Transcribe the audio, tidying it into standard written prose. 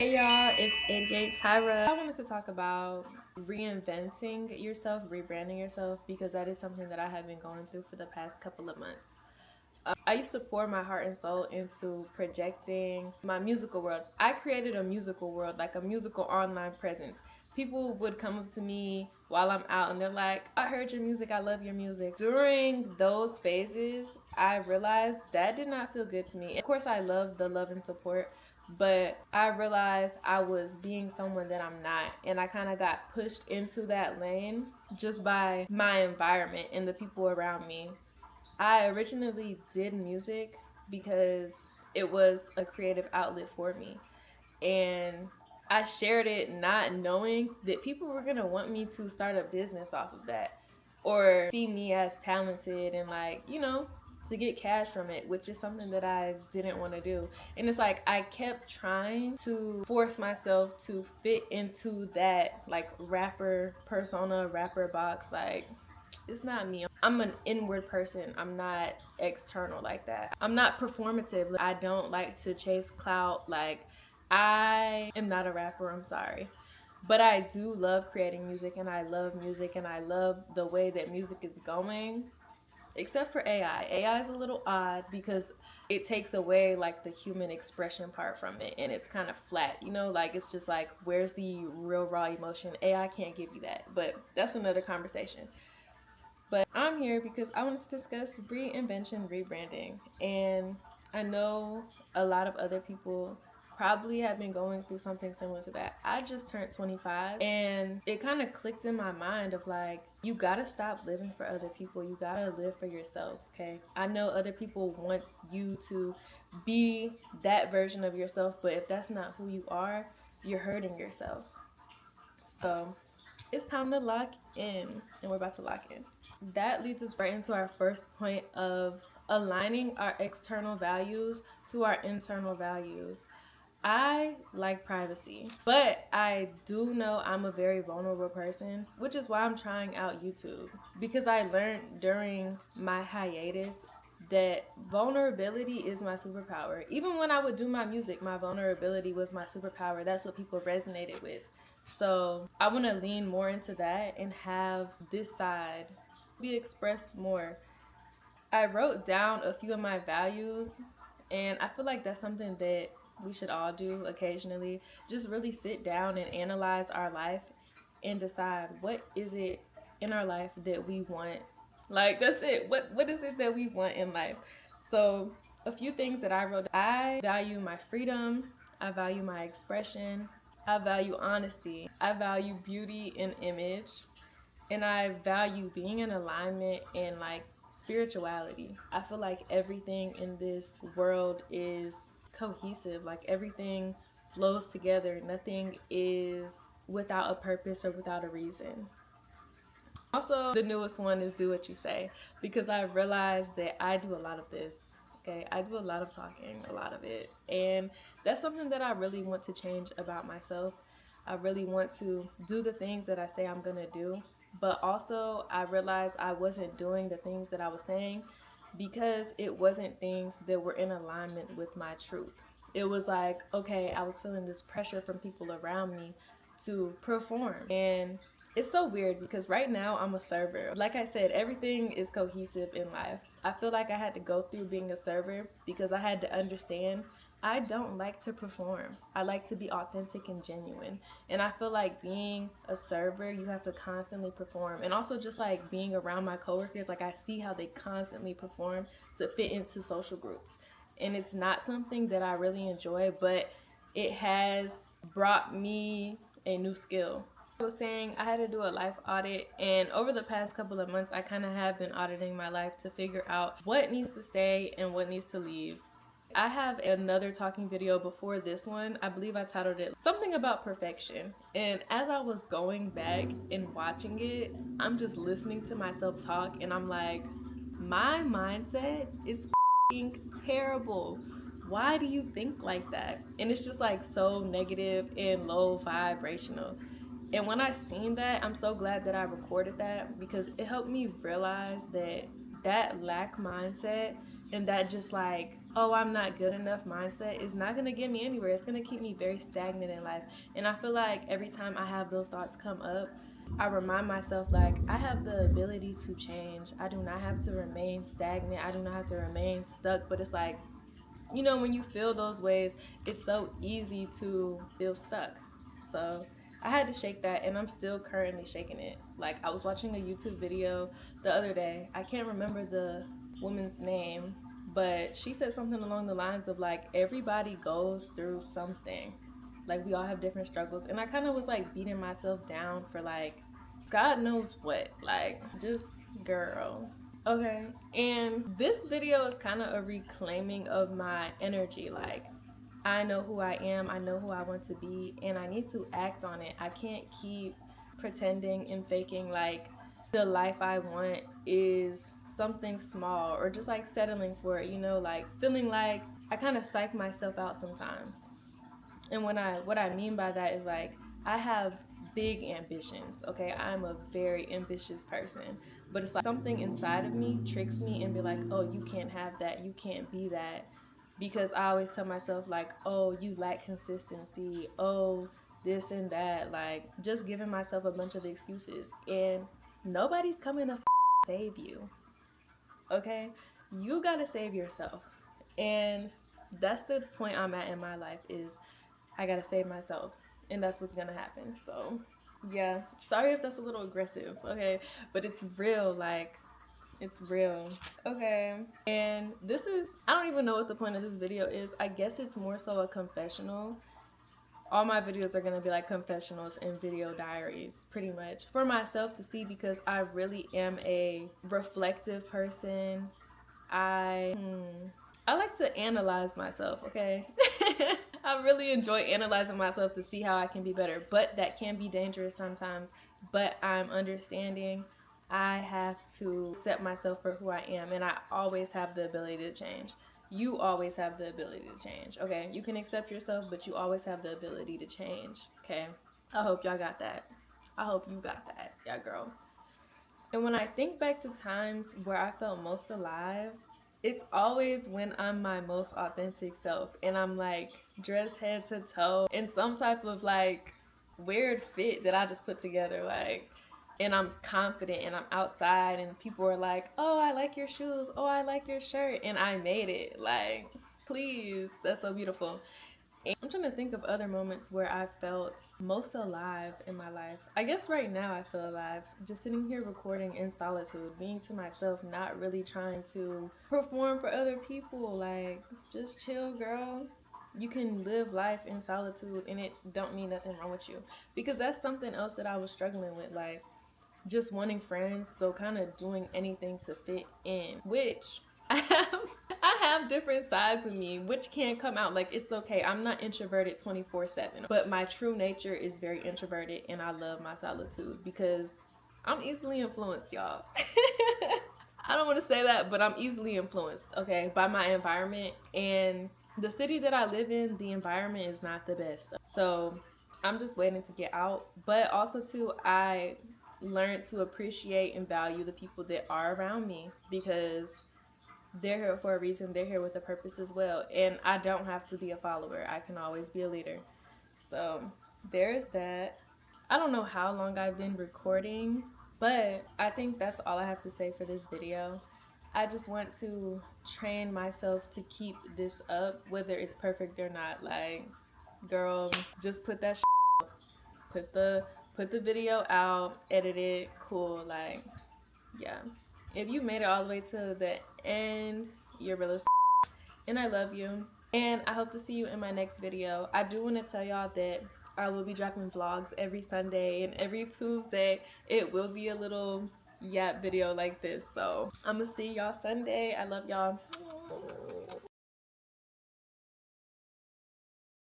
Hey y'all, it's 88 Tyra. I wanted to talk about reinventing yourself, rebranding yourself, because that is something that I have been going through for the past couple of months. I used to pour my heart and soul into projecting my musical world. I created a musical world, like a musical online presence. People would come up to me while I'm out and they're like, I heard your music, I love your music. During those phases, I realized that did not feel good to me. Of course, I love the love and support, but I realized I was being someone that I'm not. And I kind of got pushed into that lane just by my environment and the people around me. I originally did music because it was a creative outlet for me. And I shared it not knowing that people were going to want me to start a business off of that or see me as talented and, like, to get cash from it, which is something that I didn't want to do. And it's like I kept trying to force myself to fit into that, like, rapper persona, rapper box. Like, it's not me. I'm an inward person. I'm not external like that. I'm not performative. I don't like to chase clout. Like, I am not a rapper. I'm sorry. But I do love creating music and I love music and I love the way that music is going. Except for AI. AI is a little odd because it takes away like the human expression part from it and it's kind of flat, like it's just like, where's the real raw emotion? AI can't give you that. But that's another conversation. But I'm here because I wanted to discuss reinvention, rebranding. And I know a lot of other people probably have been going through something similar to that. I just turned 25 and it kind of clicked in my mind of like, you gotta stop living for other people. You gotta live for yourself, okay? I know other people want you to be that version of yourself, but if that's not who you are, you're hurting yourself. So it's time to lock in, and we're about to lock in. That leads us right into our first point of aligning our external values to our internal values. I like privacy, but I do know I'm a very vulnerable person, which is why I'm trying out YouTube. Because I learned during my hiatus that vulnerability is my superpower. Even when I would do my music, my vulnerability was my superpower. That's what people resonated with. So I want to lean more into that and have this side be expressed more. I wrote down a few of my values, and I feel like that's something that we should all do occasionally. Just really sit down and analyze our life and decide what is it in our life that we want. Like, that's it. What is it that we want in life? So, a few things that I wrote. I value my freedom. I value my expression. I value honesty. I value beauty and image, and I value being in alignment and like spirituality. I feel like everything in this world is cohesive, like everything flows together. Nothing is without a purpose or without a reason. Also, the newest one is do what you say, because I realized that I do a lot of this. Okay, I do a lot of talking, a lot of it. And that's something that I really want to change about myself. I really want to do the things that I say I'm gonna do. But also, I realized I wasn't doing the things that I was saying because it wasn't things that were in alignment with my truth. It was like, okay, I was feeling this pressure from people around me to perform. And it's so weird because right now I'm a server. Like I said, everything is cohesive in life. I feel like I had to go through being a server because I had to understand I don't like to perform. I like to be authentic and genuine. And I feel like being a server, you have to constantly perform. And also just like being around my coworkers, like I see how they constantly perform to fit into social groups. And it's not something that I really enjoy, but it has brought me a new skill. I was saying I had to do a life audit, and over the past couple of months I kind of have been auditing my life to figure out what needs to stay and what needs to leave. I have another talking video before this one. I believe I titled it something about perfection. And as I was going back and watching it, I'm just listening to myself talk and I'm like, my mindset is terrible. Why do you think like that? And it's just like so negative and low vibrational. And when I seen that, I'm so glad that I recorded that because it helped me realize that that lack mindset and that just like oh, I'm not good enough mindset is not going to get me anywhere. It's going to keep me very stagnant in life. And I feel like every time I have those thoughts come up, I remind myself, like, I have the ability to change. I do not have to remain stagnant. I do not have to remain stuck. But it's like, you know, when you feel those ways, it's so easy to feel stuck. So I had to shake that, and I'm still currently shaking it. Like, I was watching a YouTube video the other day. I can't remember the woman's name, but she said something along the lines of, like, everybody goes through something. Like, we all have different struggles. And I kind of was like beating myself down for, like, God knows what. Like, just girl. Okay, and this video is kind of a reclaiming of my energy. Like, I know who I am, I know who I want to be, and I need to act on it. I can't keep pretending and faking like the life I want is something small, or just like settling for it, you know, like feeling like I kind of psych myself out sometimes. And what I mean by that is, like, I have big ambitions, okay? I'm a very ambitious person. But it's like something inside of me tricks me and be like, "Oh, you can't have that. You can't be that." Because I always tell myself, like, "Oh, you lack consistency. Oh, this and that." Like, just giving myself a bunch of excuses, and nobody's coming to save you. Okay? You got to save yourself. And that's the point I'm at in my life, is I gotta save myself, and that's what's gonna happen. So yeah, sorry if that's a little aggressive, okay, but it's real. Like, it's real. Okay, and this is, I don't even know what the point of this video is. I guess it's more so a confessional. All my videos are gonna be like confessionals and video diaries, pretty much, for myself to see, because I really am a reflective person. I I like to analyze myself, okay? I really enjoy analyzing myself to see how I can be better, but that can be dangerous sometimes. But I'm understanding I have to accept myself for who I am, and I always have the ability to change. You always have the ability to change, okay? You can accept yourself, but you always have the ability to change, okay? I hope y'all got that. I hope you got that, yeah, girl. And when I think back to times where I felt most alive, it's always when I'm my most authentic self and I'm like dressed head to toe in some type of like weird fit that I just put together, like, and I'm confident and I'm outside and people are like, "Oh, I like your shoes. Oh, I like your shirt." And I made it. Like, please, that's so beautiful. I'm trying to think of other moments where I felt most alive in my life. I guess right now I feel alive. Just sitting here recording in solitude, being to myself, not really trying to perform for other people. Like, just chill, girl. You can live life in solitude and it don't mean nothing wrong with you. Because that's something else that I was struggling with. Like, just wanting friends, so kind of doing anything to fit in, which I have different sides of me which can come out. Like, it's okay, I'm not introverted 24/7, but my true nature is very introverted, and I love my solitude because I'm easily influenced, y'all. I don't want to say that, but I'm easily influenced, okay, by my environment. And the city that I live in, the environment is not the best, so I'm just waiting to get out. But also too, I learned to appreciate and value the people that are around me, because they're here for a reason. They're here with a purpose as well. And I don't have to be a follower. I can always be a leader. So there's that. I don't know how long I've been recording, but I think that's all I have to say for this video. I just want to train myself to keep this up, whether it's perfect or not. Like, girl, just put that put the video out, edit it, cool. Like, yeah. If you made it all the way to the end, you're really and I love you. And I hope to see you in my next video. I do want to tell y'all that I will be dropping vlogs every Sunday, and every Tuesday it will be a little yap video like this. So I'm gonna see y'all Sunday. I love y'all.